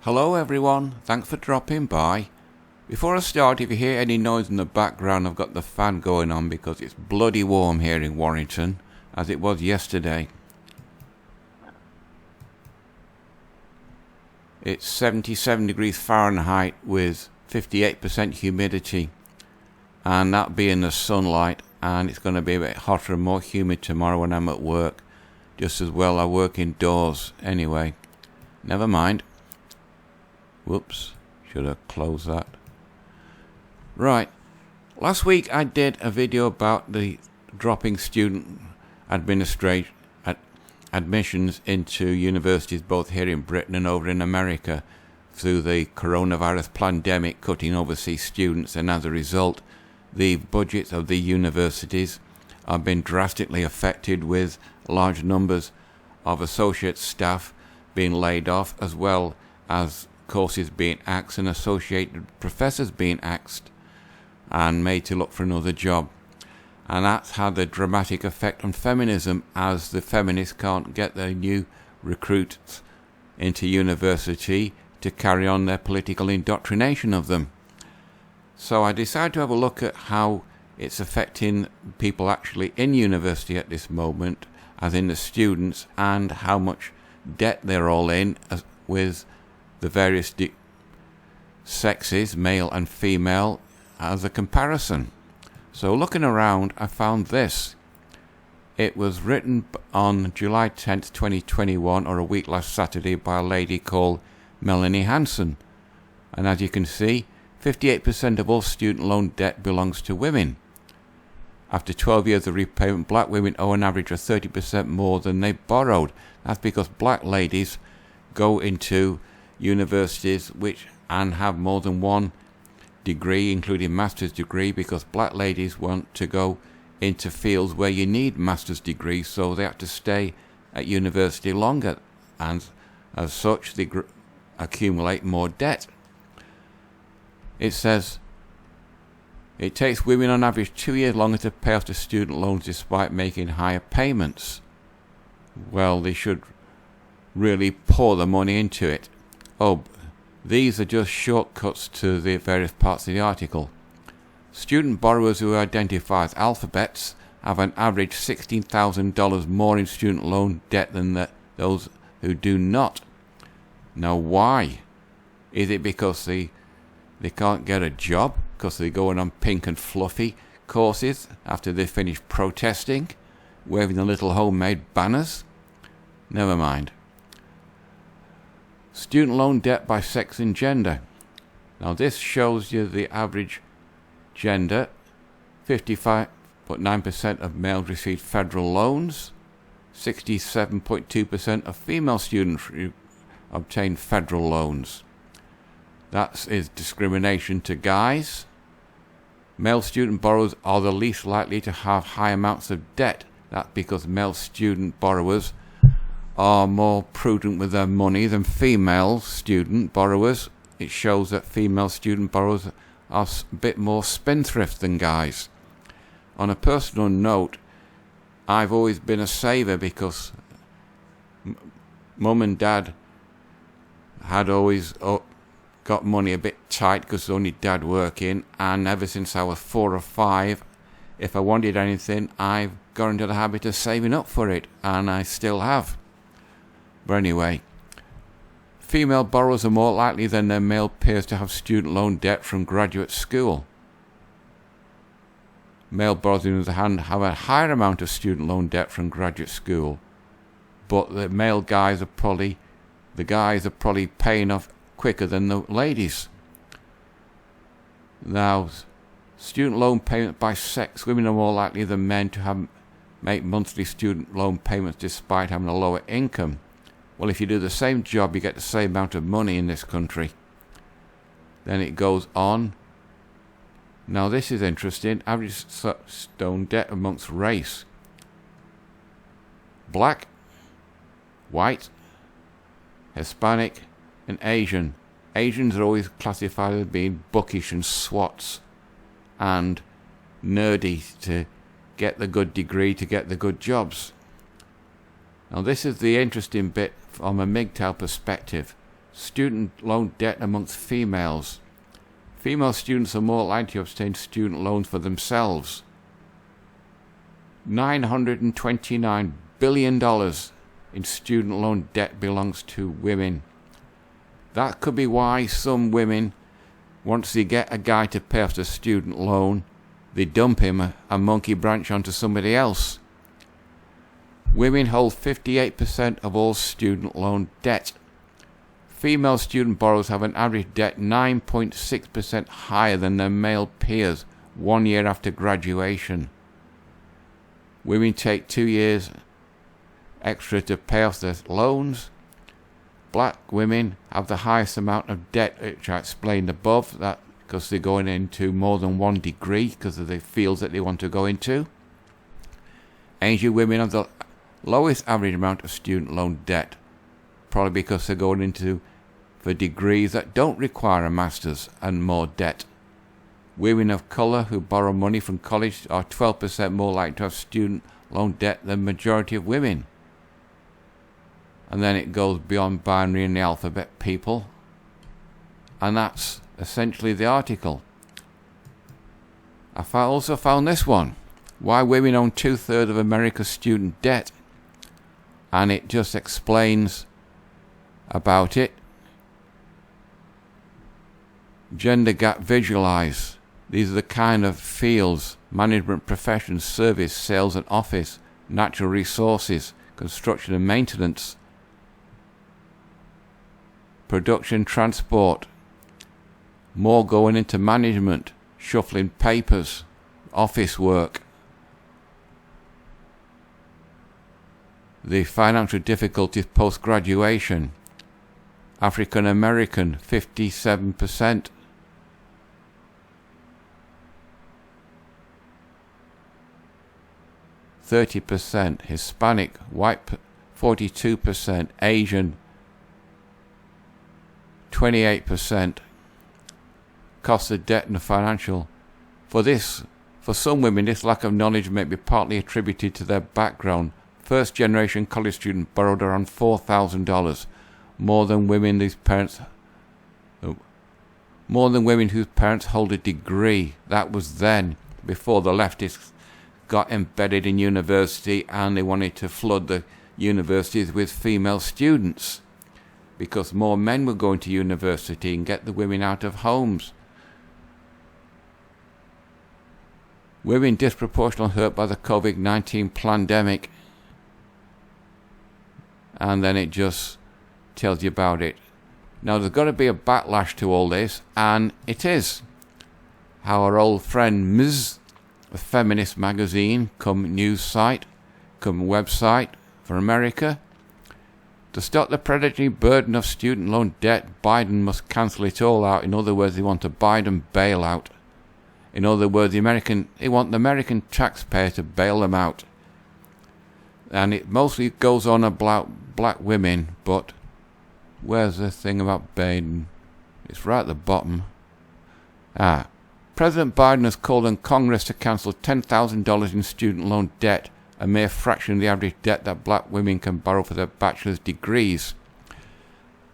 Hello everyone, thanks for dropping by. Before I start, if you hear any noise in the background, I've got the fan going on because it's bloody warm here in Warrington, as it was yesterday. It's 77 degrees Fahrenheit with 58% humidity, and that being the sunlight, and it's going to be a bit hotter and more humid tomorrow when I'm at work. Just as well I work indoors anyway. Never mind. Whoops, should have closed that. Right, last week I did a video about the dropping student admissions into universities both here in Britain and over in America through the coronavirus pandemic cutting overseas students, and as a result the budgets of the universities have been drastically affected, with large numbers of associate staff being laid off, as well as courses being axed and associated professors being axed and made to look for another job. And that's had a dramatic effect on feminism, as the feminists can't get their new recruits into university to carry on their political indoctrination of them. So I decided to have a look at how it's affecting people actually in university at this moment, as in the students, and how much debt they're all in, with the various sexes, male and female, as a comparison. So looking around, I found this. It was written on July 10th, 2021, or a week last Saturday, by a lady called Melanie Hansen. And as you can see, 58% of all student loan debt belongs to women. After 12 years of repayment, black women owe an average of 30% more than they borrowed. That's because black ladies go into universities and have more than one degree, including master's degree, because black ladies want to go into fields where you need master's degrees, so they have to stay at university longer, and as such they accumulate more debt. It says it takes women on average 2 years longer to pay off the student loans despite making higher payments. Well, they should really pour the money into it. Oh, these are just shortcuts to the various parts of the article. Student borrowers who identify as alphabets have an average $16,000 more in student loan debt than those who do not. Now, why? Is it because they can't get a job because they're going on pink and fluffy courses after they finish protesting, waving the little homemade banners? Never mind. Student loan debt by sex and gender. Now this shows you the average gender. 55.9% of males receive federal loans. 67.2% of female students obtain federal loans. That is discrimination to guys. Male student borrowers are the least likely to have high amounts of debt. That's because male student borrowers are more prudent with their money than female student borrowers. It shows that female student borrowers are a bit more spendthrift than guys. On a personal note, I've always been a saver because mum and dad had always got money a bit tight because only dad working, and ever since I was 4 or 5, if I wanted anything, I've got into the habit of saving up for it, and I still have. But anyway, female borrowers are more likely than their male peers to have student loan debt from graduate school. Male borrowers, on the other hand, have a higher amount of student loan debt from graduate school, but the guys are probably paying off quicker than the ladies. Now, student loan payment by sex. Women are more likely than men to make monthly student loan payments despite having a lower income. Well, if you do the same job, you get the same amount of money in this country. Then it goes on. Now this is interesting. Average stone debt amongst race. Black, white, Hispanic, and Asian. Asians are always classified as being bookish and swats and nerdy to get the good degree, to get the good jobs. Now this is the interesting bit from a MGTOW perspective. student loan debt amongst females. Female students are more likely to obtain student loans for themselves. $929 billion in student loan debt belongs to women. That could be why some women, once they get a guy to pay off the student loan, they dump him and monkey branch onto somebody else. Women hold 58% of all student loan debt. Female student borrowers have an average debt 9.6% higher than their male peers 1 year after graduation. Women take 2 years extra to pay off their loans. Black women have the highest amount of debt, which I explained above, that because they're going into more than one degree because of the fields that they want to go into. Asian women have the lowest average amount of student loan debt, probably because they're going into for degrees that don't require a master's and more debt. Women of colour who borrow money from college are 12% more likely to have student loan debt than the majority of women. And then it goes beyond binary and the alphabet people. And that's essentially the article. I also found this one. Why women own 2/3 of America's student debt. And it just explains about it. Gender gap visualize. These are the kind of fields: management professions, service, sales and office, natural resources, construction and maintenance, production, transport. More going into management, shuffling papers, office work. The financial difficulties post-graduation. African American, 57%. %, Hispanic, white 42%, Asian 28%. Cost of debt and financial. For some women, this lack of knowledge may be partly attributed to their background. First generation college student borrowed around $4,000, more than women whose parents hold a degree. That was then, before the leftists got embedded in university and they wanted to flood the universities with female students because more men were going to university and get the women out of homes. Women disproportionately hurt by the COVID-19 pandemic. And then it just tells you about it. Now there's got to be a backlash to all this, and it is. How our old friend Ms., a feminist magazine, come news site, come website for America. To stop the predatory burden of student loan debt, Biden must cancel it all out. In other words, they want a Biden bailout. In other words, they want the American taxpayer to bail them out. And it mostly goes on about black women, but where's the thing about Biden? It's right at the bottom. President Biden has called on Congress to cancel $10,000 in student loan debt, a mere fraction of the average debt that black women can borrow for their bachelor's degrees.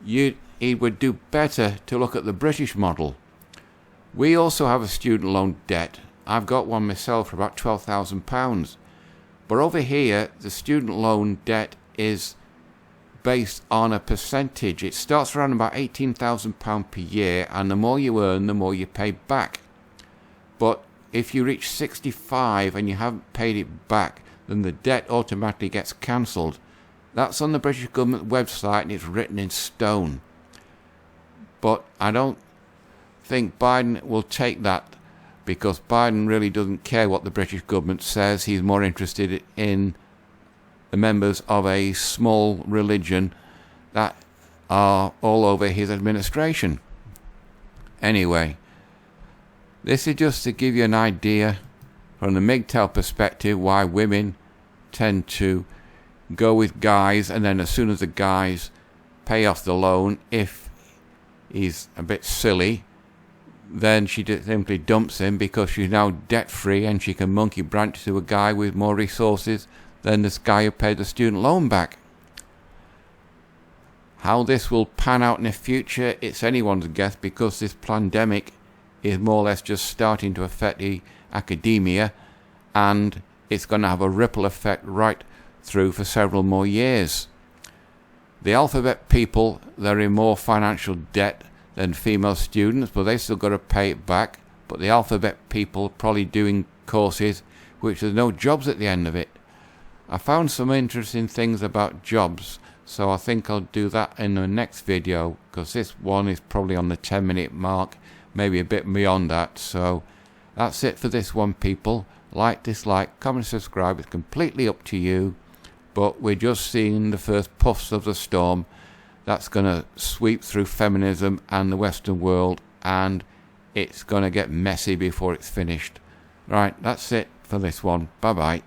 It would do better to look at the British model. We also have a student loan debt. I've got one myself for about £12,000. But over here, the student loan debt is based on a percentage. It starts around about £18,000 per year, and the more you earn, the more you pay back. But if you reach 65 and you haven't paid it back, then the debt automatically gets cancelled. That's on the British government website and it's written in stone. But I don't think Biden will take that, because Biden really doesn't care what the British government says. He's more interested in the members of a small religion that are all over his administration. Anyway, this is just to give you an idea from the MGTOW perspective why women tend to go with guys, and then as soon as the guys pay off the loan, if he's a bit silly, then she simply dumps him because she's now debt-free and she can monkey branch to a guy with more resources than this guy who paid the student loan back. How this will pan out in the future, it's anyone's guess, because this pandemic is more or less just starting to affect the academia, and it's going to have a ripple effect right through for several more years. The alphabet people, they're in more financial debt than female students, but they still got to pay it back. But the alphabet people probably doing courses which there's no jobs at the end of it. I found some interesting things about jobs, so I think I'll do that in the next video, because this one is probably on the 10-minute mark, maybe a bit beyond that. So that's it for this one, people. Like, dislike, comment, subscribe, it's completely up to you, but we're just seeing the first puffs of the storm that's going to sweep through feminism and the Western world, and it's going to get messy before it's finished. Right, that's it for this one. Bye bye.